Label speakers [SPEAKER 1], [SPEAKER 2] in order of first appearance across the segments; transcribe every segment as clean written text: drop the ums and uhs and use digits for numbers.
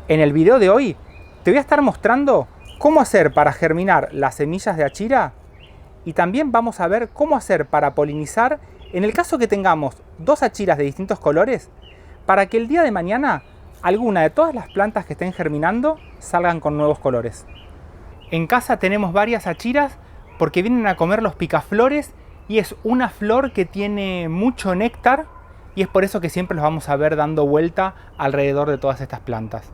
[SPEAKER 1] En el video de hoy te voy a estar mostrando cómo hacer para germinar las semillas de achira y también vamos a ver cómo hacer para polinizar en el caso que tengamos dos achiras de distintos colores para que el día de mañana alguna de todas las plantas que estén germinando salgan con nuevos colores. En casa tenemos varias achiras porque vienen a comer los picaflores y es una flor que tiene mucho néctar y es por eso que siempre los vamos a ver dando vuelta alrededor de todas estas plantas.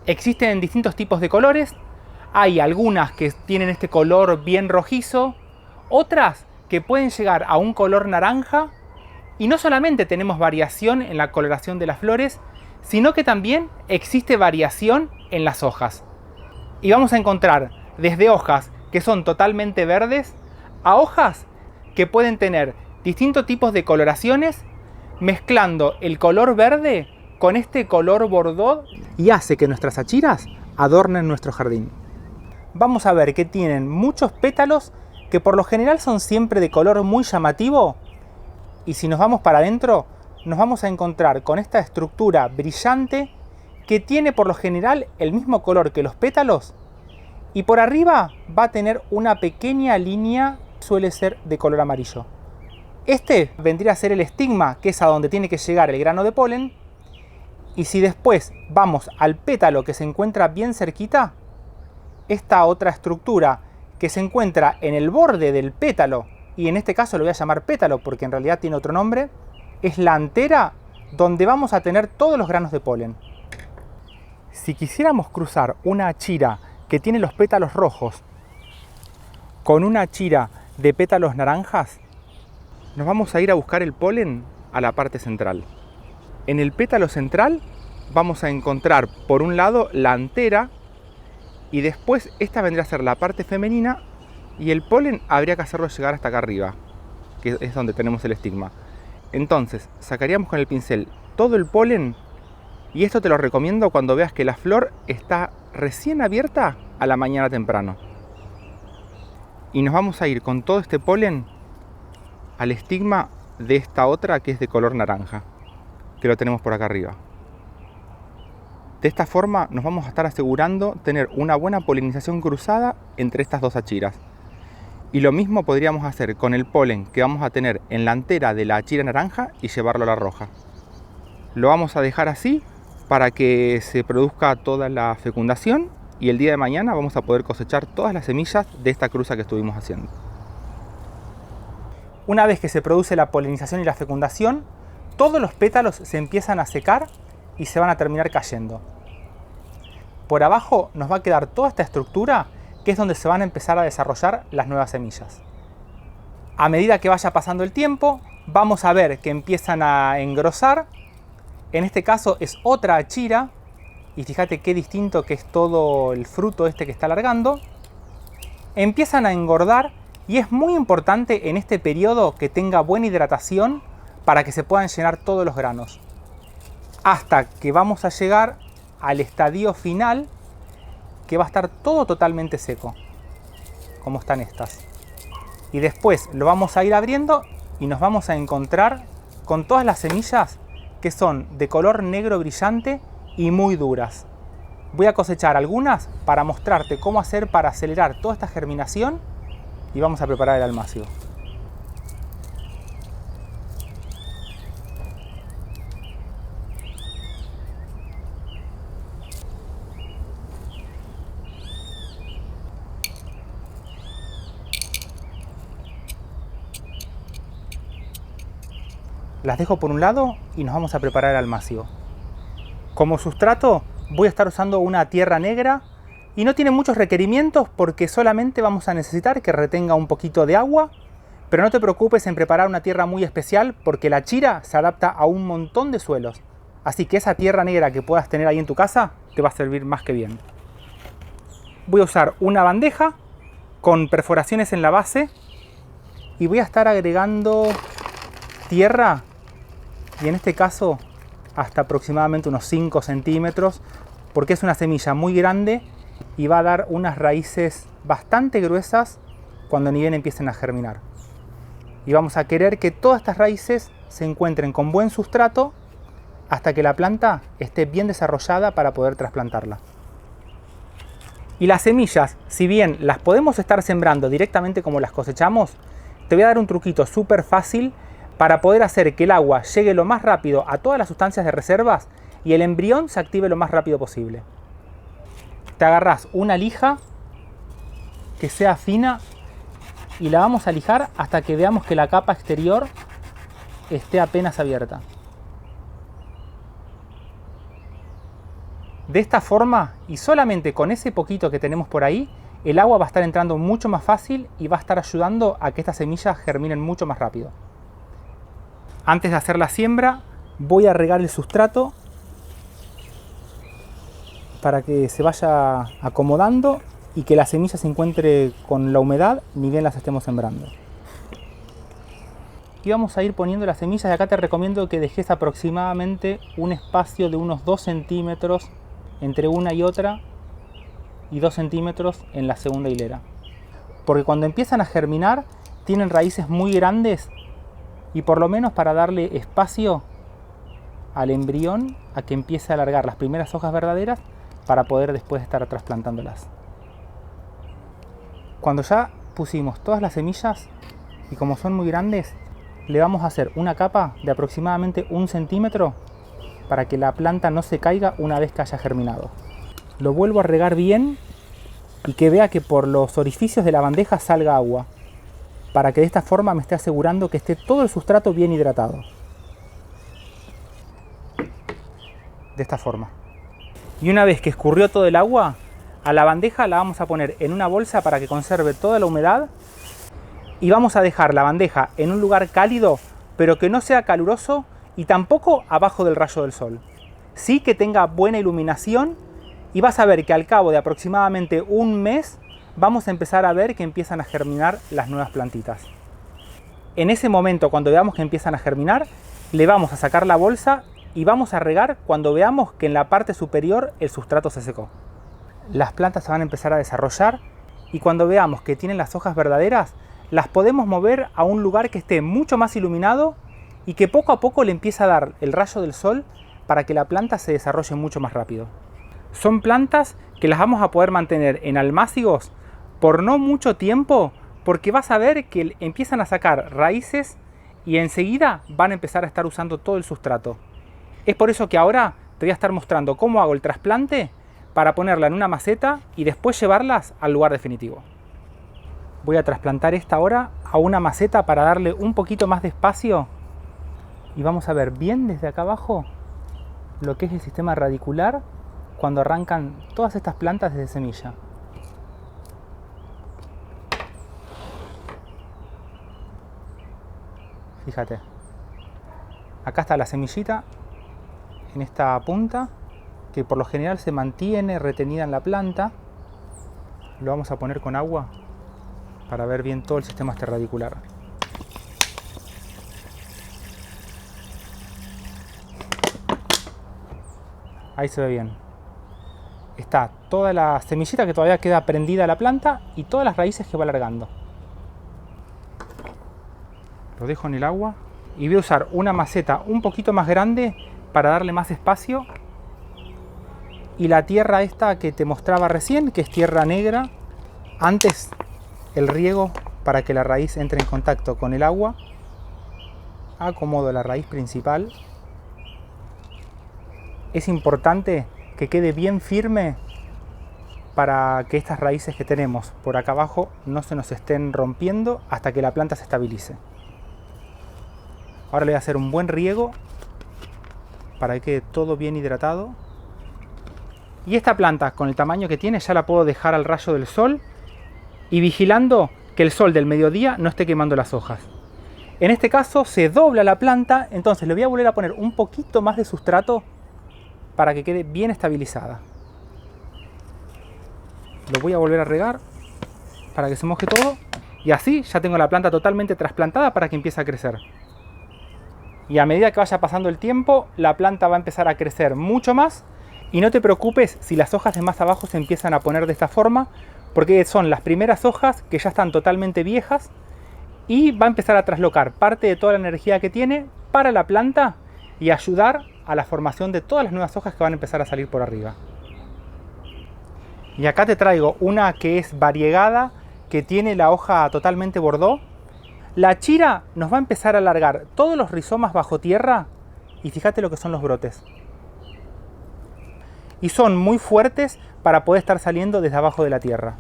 [SPEAKER 1] Existen distintos tipos de colores, hay algunas que tienen este color bien rojizo, otras que pueden llegar a un color naranja y no solamente tenemos variación en la coloración de las flores, sino que también existe variación en las hojas. Y vamos a encontrar desde hojas que son totalmente verdes a hojas que pueden tener distintos tipos de coloraciones mezclando el color verde con este color bordó y hace que nuestras achiras adornen nuestro jardín. Vamos a ver que tienen muchos pétalos que por lo general son siempre de color muy llamativo y si nos vamos para adentro nos vamos a encontrar con esta estructura brillante que tiene por lo general el mismo color que los pétalos y por arriba va a tener una pequeña línea, suele ser de color amarillo. Este vendría a ser el estigma, que es a donde tiene que llegar el grano de polen. Y si después vamos al pétalo que se encuentra bien cerquita, esta otra estructura que se encuentra en el borde del pétalo, y en este caso lo voy a llamar pétalo porque en realidad tiene otro nombre, es la antera donde vamos a tener todos los granos de polen. Si quisiéramos cruzar una achira que tiene los pétalos rojos con una achira de pétalos naranjas, nos vamos a ir a buscar el polen a la parte central. En el pétalo central vamos a encontrar por un lado la antera y después esta vendría a ser la parte femenina y el polen habría que hacerlo llegar hasta acá arriba, que es donde tenemos el estigma. Entonces sacaríamos con el pincel todo el polen y esto te lo recomiendo cuando veas que la flor está recién abierta a la mañana temprano. Y nos vamos a ir con todo este polen al estigma de esta otra que es de color naranja, que lo tenemos por acá arriba. De esta forma nos vamos a estar asegurando tener una buena polinización cruzada entre estas dos achiras. Y lo mismo podríamos hacer con el polen que vamos a tener en la antera de la achira naranja y llevarlo a la roja. Lo vamos a dejar así para que se produzca toda la fecundación y el día de mañana vamos a poder cosechar todas las semillas de esta cruza que estuvimos haciendo. Una vez que se produce la polinización y la fecundación, todos los pétalos se empiezan a secar y se van a terminar cayendo. Por abajo nos va a quedar toda esta estructura que es donde se van a empezar a desarrollar las nuevas semillas. A medida que vaya pasando el tiempo, vamos a ver que empiezan a engrosar. En este caso es otra achira y fíjate qué distinto que es todo el fruto este que está alargando. Empiezan a engordar y es muy importante en este periodo que tenga buena hidratación para que se puedan llenar todos los granos. Hasta que vamos a llegar al estadio final que va a estar todo totalmente seco, como están estas. Y después lo vamos a ir abriendo y nos vamos a encontrar con todas las semillas que son de color negro brillante y muy duras. Voy a cosechar algunas para mostrarte cómo hacer para acelerar toda esta germinación y vamos a preparar el almácigo. Las dejo por un lado y nos vamos a preparar el almácigo. Como sustrato voy a estar usando una tierra negra y no tiene muchos requerimientos porque solamente vamos a necesitar que retenga un poquito de agua, pero no te preocupes en preparar una tierra muy especial porque la achira se adapta a un montón de suelos. Así que esa tierra negra que puedas tener ahí en tu casa te va a servir más que bien. Voy a usar una bandeja con perforaciones en la base y voy a estar agregando tierra y en este caso hasta aproximadamente unos 5 centímetros porque es una semilla muy grande y va a dar unas raíces bastante gruesas cuando ni bien empiecen a germinar. Y vamos a querer que todas estas raíces se encuentren con buen sustrato hasta que la planta esté bien desarrollada para poder trasplantarla. Y las semillas, si bien las podemos estar sembrando directamente como las cosechamos, te voy a dar un truquito súper fácil para poder hacer que el agua llegue lo más rápido a todas las sustancias de reservas y el embrión se active lo más rápido posible. Te agarrás una lija que sea fina y la vamos a lijar hasta que veamos que la capa exterior esté apenas abierta. De esta forma, y solamente con ese poquito que tenemos por ahí, el agua va a estar entrando mucho más fácil y va a estar ayudando a que estas semillas germinen mucho más rápido. Antes de hacer la siembra, voy a regar el sustrato para que se vaya acomodando y que la semilla se encuentre con la humedad ni bien las estemos sembrando. Y vamos a ir poniendo las semillas, y acá te recomiendo que dejes aproximadamente un espacio de unos 2 centímetros entre una y otra y 2 centímetros en la segunda hilera. Porque cuando empiezan a germinar tienen raíces muy grandes y por lo menos para darle espacio al embrión a que empiece a alargar las primeras hojas verdaderas para poder después estar trasplantándolas. Cuando ya pusimos todas las semillas y como son muy grandes, le vamos a hacer una capa de aproximadamente 1 centímetro para que la planta no se caiga una vez que haya germinado. Lo vuelvo a regar bien y que vea que por los orificios de la bandeja salga agua, para que de esta forma me esté asegurando que esté todo el sustrato bien hidratado. De esta forma. Y una vez que escurrió todo el agua, a la bandeja la vamos a poner en una bolsa para que conserve toda la humedad y vamos a dejar la bandeja en un lugar cálido, pero que no sea caluroso y tampoco abajo del rayo del sol. Sí que tenga buena iluminación y vas a ver que al cabo de aproximadamente un mes vamos a empezar a ver que empiezan a germinar las nuevas plantitas. En ese momento, cuando veamos que empiezan a germinar, le vamos a sacar la bolsa y vamos a regar cuando veamos que en la parte superior el sustrato se secó. Las plantas se van a empezar a desarrollar y cuando veamos que tienen las hojas verdaderas, las podemos mover a un lugar que esté mucho más iluminado y que poco a poco le empiece a dar el rayo del sol para que la planta se desarrolle mucho más rápido. Son plantas que las vamos a poder mantener en almácigos por no mucho tiempo, porque vas a ver que empiezan a sacar raíces y enseguida van a empezar a estar usando todo el sustrato. Es por eso que ahora te voy a estar mostrando cómo hago el trasplante para ponerla en una maceta y después llevarlas al lugar definitivo. Voy a trasplantar esta ahora a una maceta para darle un poquito más de espacio y vamos a ver bien desde acá abajo lo que es el sistema radicular cuando arrancan todas estas plantas desde semilla. Fíjate, acá está la semillita en esta punta que por lo general se mantiene retenida en la planta. Lo vamos a poner con agua para ver bien todo el sistema radicular. Ahí se ve bien. Está toda la semillita que todavía queda prendida a la planta y todas las raíces que va alargando. Lo dejo en el agua y voy a usar una maceta un poquito más grande para darle más espacio. Y la tierra esta que te mostraba recién, que es tierra negra, antes el riego para que la raíz entre en contacto con el agua. Acomodo la raíz principal. Es importante que quede bien firme para que estas raíces que tenemos por acá abajo no se nos estén rompiendo hasta que la planta se estabilice. Ahora le voy a hacer un buen riego para que quede todo bien hidratado. Y esta planta, con el tamaño que tiene, ya la puedo dejar al rayo del sol y vigilando que el sol del mediodía no esté quemando las hojas. En este caso se dobla la planta, entonces le voy a volver a poner un poquito más de sustrato para que quede bien estabilizada. Lo voy a volver a regar para que se moje todo y así ya tengo la planta totalmente trasplantada para que empiece a crecer. Y a medida que vaya pasando el tiempo, la planta va a empezar a crecer mucho más. Y no te preocupes si las hojas de más abajo se empiezan a poner de esta forma, porque son las primeras hojas que ya están totalmente viejas y va a empezar a traslocar parte de toda la energía que tiene para la planta y ayudar a la formación de todas las nuevas hojas que van a empezar a salir por arriba. Y acá te traigo una que es variegada, que tiene la hoja totalmente bordó. La achira nos va a empezar a alargar todos los rizomas bajo tierra y fíjate lo que son los brotes. Y son muy fuertes para poder estar saliendo desde abajo de la tierra.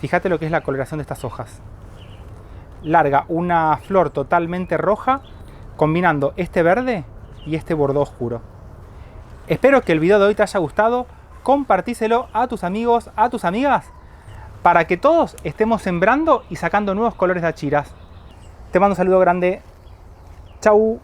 [SPEAKER 1] Fíjate lo que es la coloración de estas hojas. Larga una flor totalmente roja, combinando este verde y este bordó oscuro. Espero que el video de hoy te haya gustado. Compartíselo a tus amigos, a tus amigas, para que todos estemos sembrando y sacando nuevos colores de achiras. Te mando un saludo grande. Chau.